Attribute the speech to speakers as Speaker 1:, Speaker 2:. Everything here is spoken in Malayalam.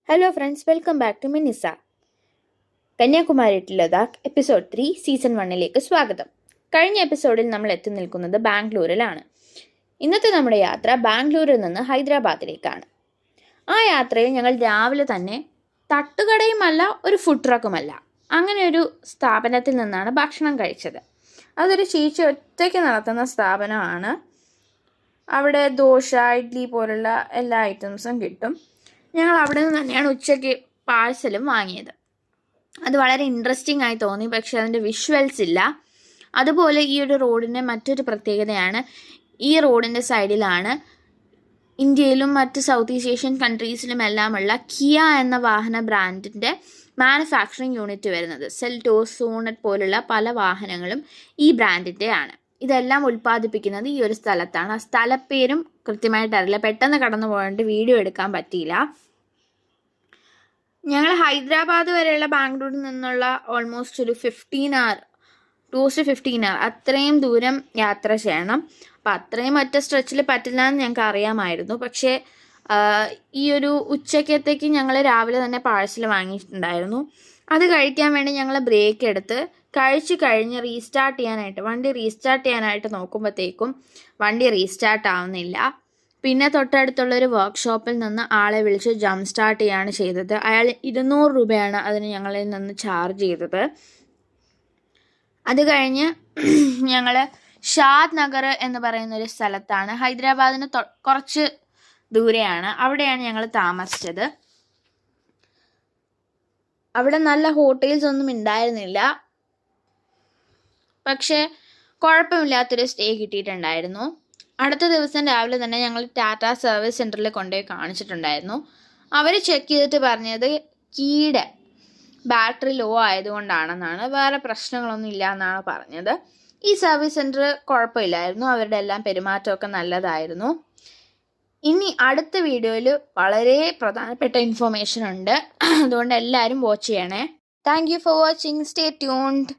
Speaker 1: Hello friends, welcome back to മിനിസ. Kanyakumari to Ladakh episode 3 season 1ലേക്ക് സ്വാഗതം. കഴിഞ്ഞ എപ്പിസോഡിൽ നമ്മൾ എത്തി നിൽക്കുന്നത് ബാംഗ്ലൂരിലാണ്. ഇന്നത്തെ നമ്മുടെ യാത്ര ബാംഗ്ലൂരിൽ നിന്ന് ഹൈദരാബാദിലേക്കാണ്. ആ യാത്രയിൽ ഞങ്ങൾ രാവിലെ തന്നെ തട്ടുകടയുമല്ല ഒരു ഫുഡ് ട്രക്കുമല്ല, അങ്ങനെ ഒരു സ്ഥാപനത്തിൽ നിന്നാണ് ഭക്ഷണം കഴിച്ചത്. അതൊരു ചേച്ചി ഒറ്റയ്ക്ക് നടത്തുന്ന സ്ഥാപനമാണ്. അവിടെ ദോശ, ഇഡ്ഡലി പോലുള്ള എല്ലാ ഐറ്റംസും കിട്ടും. ഞങ്ങൾ അവിടെ നിന്ന് തന്നെയാണ് ഉച്ചയ്ക്ക് പാഴ്സലും വാങ്ങിയത്. അത് വളരെ ഇൻട്രസ്റ്റിംഗ് ആയി തോന്നി, പക്ഷെ അതിൻ്റെ വിഷ്വൽസ് ഇല്ല. അതുപോലെ ഈ ഒരു റോഡിൻ്റെ മറ്റൊരു പ്രത്യേകതയാണ്, ഈ റോഡിൻ്റെ സൈഡിലാണ് ഇന്ത്യയിലും മറ്റ് സൗത്ത് ഈസ്റ്റ് ഏഷ്യൻ കൺട്രീസിലും എല്ലാമുള്ള കിയ എന്ന വാഹന ബ്രാൻഡിൻ്റെ മാനുഫാക്ചറിങ് യൂണിറ്റ് വരുന്നത്. സെൽറ്റോസ്, സോണറ്റ് പോലുള്ള പല വാഹനങ്ങളും ഈ ബ്രാൻഡിൻ്റെ ആണ്. ഇതെല്ലാം ഉൽപ്പാദിപ്പിക്കുന്നത് ഈ ഒരു സ്ഥലത്താണ്. ആ സ്ഥലപ്പേരും കൃത്യമായിട്ട് അറിയില്ല, പെട്ടെന്ന് കടന്നു പോയിട്ട് വീഡിയോ എടുക്കാൻ പറ്റിയില്ല. ഞങ്ങൾ ഹൈദരാബാദ് വരെയുള്ള ബാംഗ്ലൂരിൽ നിന്നുള്ള ഓൾമോസ്റ്റ് ഒരു 15 hour അത്രയും ദൂരം യാത്ര ചെയ്യണം. അപ്പം അത്രയും ഒറ്റ സ്ട്രെച്ചിൽ പറ്റില്ല എന്ന് ഞങ്ങൾക്ക് അറിയാമായിരുന്നു. പക്ഷേ ഈ ഒരു ഉച്ചക്കത്തേക്ക് ഞങ്ങൾ രാവിലെ തന്നെ പാഴ്സൽ വാങ്ങിയിട്ടുണ്ടായിരുന്നു. അത് കഴിക്കാൻ വേണ്ടി ഞങ്ങൾ ബ്രേക്ക് എടുത്ത് കഴിച്ച് കഴിഞ്ഞ് വണ്ടി റീസ്റ്റാർട്ട് ചെയ്യാനായിട്ട് നോക്കുമ്പോഴത്തേക്കും വണ്ടി റീസ്റ്റാർട്ട് ആവുന്നില്ല. പിന്നെ തൊട്ടടുത്തുള്ളൊരു വർക്ക്ഷോപ്പിൽ നിന്ന് ആളെ വിളിച്ച് ജംപ് സ്റ്റാർട്ട് ചെയ്യാണ് ചെയ്തത്. അയാൾ 200 രൂപയാണ് അതിന് ഞങ്ങളിൽ നിന്ന് ചാർജ് ചെയ്തത്. അത് കഴിഞ്ഞ് ഞങ്ങൾ ഷാദ് നഗർ എന്ന് പറയുന്നൊരു സ്ഥലത്താണ്, ഹൈദരാബാദിന് കുറച്ച് ദൂരെയാണ്, അവിടെയാണ് ഞങ്ങൾ താമസിച്ചത്. അവിടെ നല്ല ഹോട്ടൽസ് ഒന്നും ഉണ്ടായിരുന്നില്ല, പക്ഷേ കുഴപ്പമില്ലാത്തൊരു സ്റ്റേ കിട്ടിയിട്ടുണ്ടായിരുന്നു. അടുത്ത ദിവസം രാവിലെ തന്നെ ഞങ്ങൾ ടാറ്റ സർവീസ് സെൻറ്ററിൽ കൊണ്ടുപോയി കാണിച്ചിട്ടുണ്ടായിരുന്നു. അവർ ചെക്ക് ചെയ്തിട്ട് പറഞ്ഞത് കീയുടെ ബാറ്ററി ലോ ആയതുകൊണ്ടാണെന്നാണ്, വേറെ പ്രശ്നങ്ങളൊന്നും ഇല്ല എന്നാണ് പറഞ്ഞത്. ഈ സർവീസ് സെൻറ്റർ കുഴപ്പമില്ലായിരുന്നു, അവരുടെ എല്ലാം പെരുമാറ്റമൊക്കെ നല്ലതായിരുന്നു. ഇനി അടുത്ത വീഡിയോയിൽ വളരെ പ്രധാനപ്പെട്ട ഇൻഫോർമേഷൻ ഉണ്ട്, അതുകൊണ്ട് എല്ലാവരും വാച്ച് ചെയ്യണേ. Thank you for watching. Stay tuned.